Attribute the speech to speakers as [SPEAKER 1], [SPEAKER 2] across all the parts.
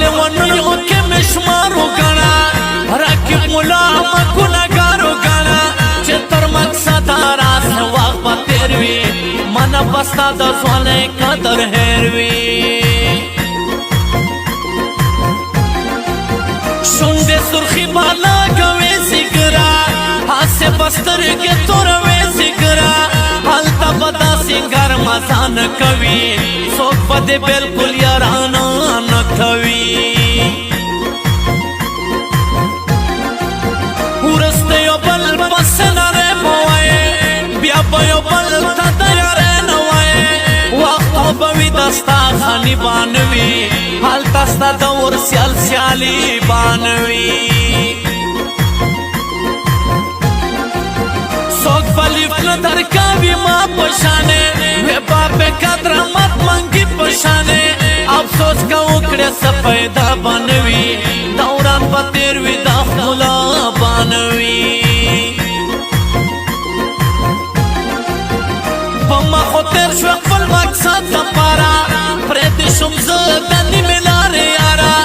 [SPEAKER 1] لیونیو کې مشمارو ګڼه رقیب ملا ګناهګارو ګڼه چې تر مقصد راسه وخت به تېر وي منه به ستا د ځوانۍ قدر هېر وي شونډې سرخي به لګوې سیګره هسې به سترګې توروې سیګره هلته به داسې ګرمه ځان کوي څوک به دې بلکل یارانه نه کوي وروسته یو بل پسې نری به وایې بیا به یو بل ته د یارۍ نه وایې وخت به وي د ستا غریبان وي هلته ستا د ور سیال سیالي بانوي څوک به لیفټ نه درکوي ما په شانې وی بابې قدره مت منګي په شانې افسوس که وکړې څه پیدا به نه وي دوران به تېر وي د ښکلا به نه وي په مخو تېر شوه خپل مقصد دپاره پرېږدې شوم زه د نیمې لارې یاره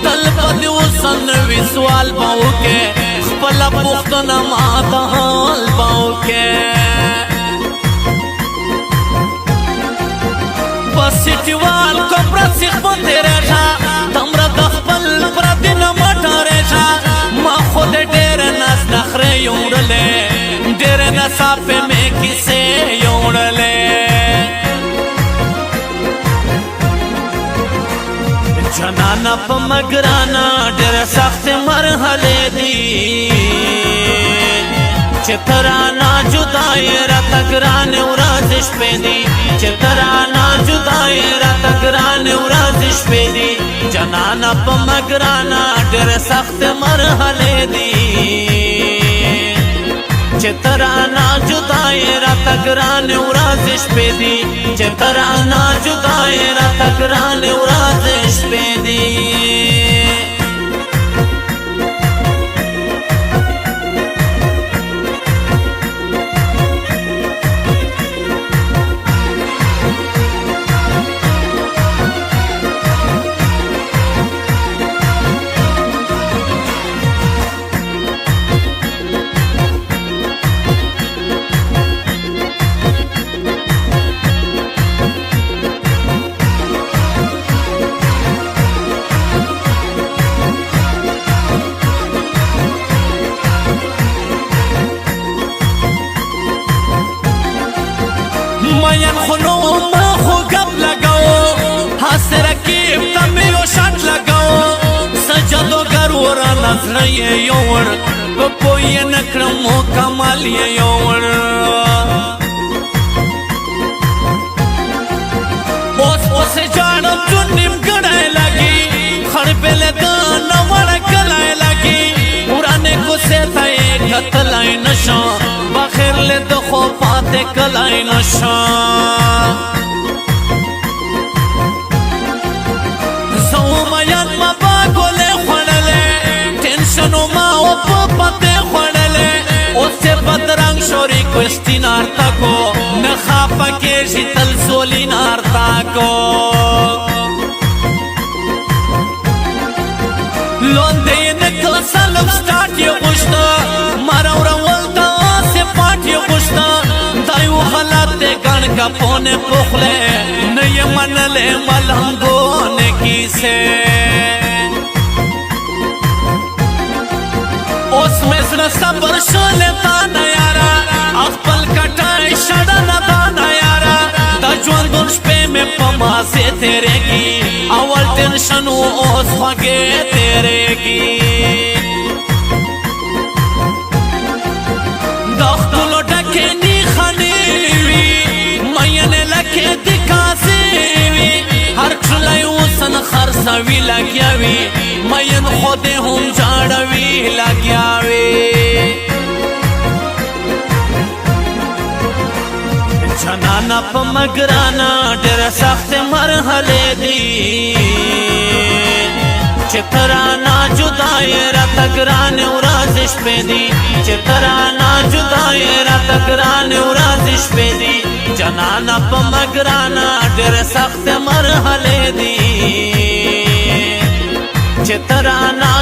[SPEAKER 1] تل به دې اوسه نوي سوال به وکړې خپله پوښتنه ماته حال به وکړې په سیټیوال کوپره سیخ باندې رېږه دومره د خپل پردي نه مه ډارېږه ما خو د ډېرې ناز نخرې یوړلې ډېرې ناڅاپې مې کیسې یوړلې جنانه په مګرانه ډېرې سختې مرحلې دي چې ته رانه جدا یې راته ګرانې ورځې شپې دي چې ته رانه جدا یې راته ګرانې ورځې شپې دي جنانه په مګرانه ډېرې سختې مرحلې دي چې ته رانه جدا یې راته ګرانې ورځې شپې دي چې ته رانه جدا یې راته ګرانې ورځې شپې دي مین خو نو ما خو گپ لگاو هسې رقیب ته مې یو شرط لگاو سجدوګر ورا نظره یې یوړ په پوه یې نه کړم مکمل یې یوړ اوس یې جاړم چون نیمګړی لګي خړپېلې د نوړه کلی لګي ورانې کوڅې ته یې کتلی نه شم بخیر له د خو پاتې کلی نشم زه ومین ما به ګلې خوړلې ټینشن ما و په پتې خوړلې اوس یې بدرنګ شوري کوسټي نارتا کو نه خافه کېږي تل سولي نارتا کو لوندې یې نه کړه سلم سټارټ یې غوښته مراورول ته کپونے پخلے نئی منلے ملنگونے کی سے اس میں سر صبر شلے تانا یارا اخپل کٹائی شڑنا تانا یارا دا جوان دنش پہ میں پماسے تیرے گی اول ٹینشنو اس خواگے تیرے گی دختلو ڈکینی خانیوی مین لکے دکاسیوی ہر کھلائی وسن خرسوی لگیاوی مین خود ہم جاڑوی لگیاوی جنانا پا مگرانا ڈر سخت مرحلے دی چترانا جدائی راتا گرانے ورازش پہ دی چترانا جدائی راتا گرانے ورازش پہ دی جنانا پا مگرانا ڈر سخت مرحلے دی چترانا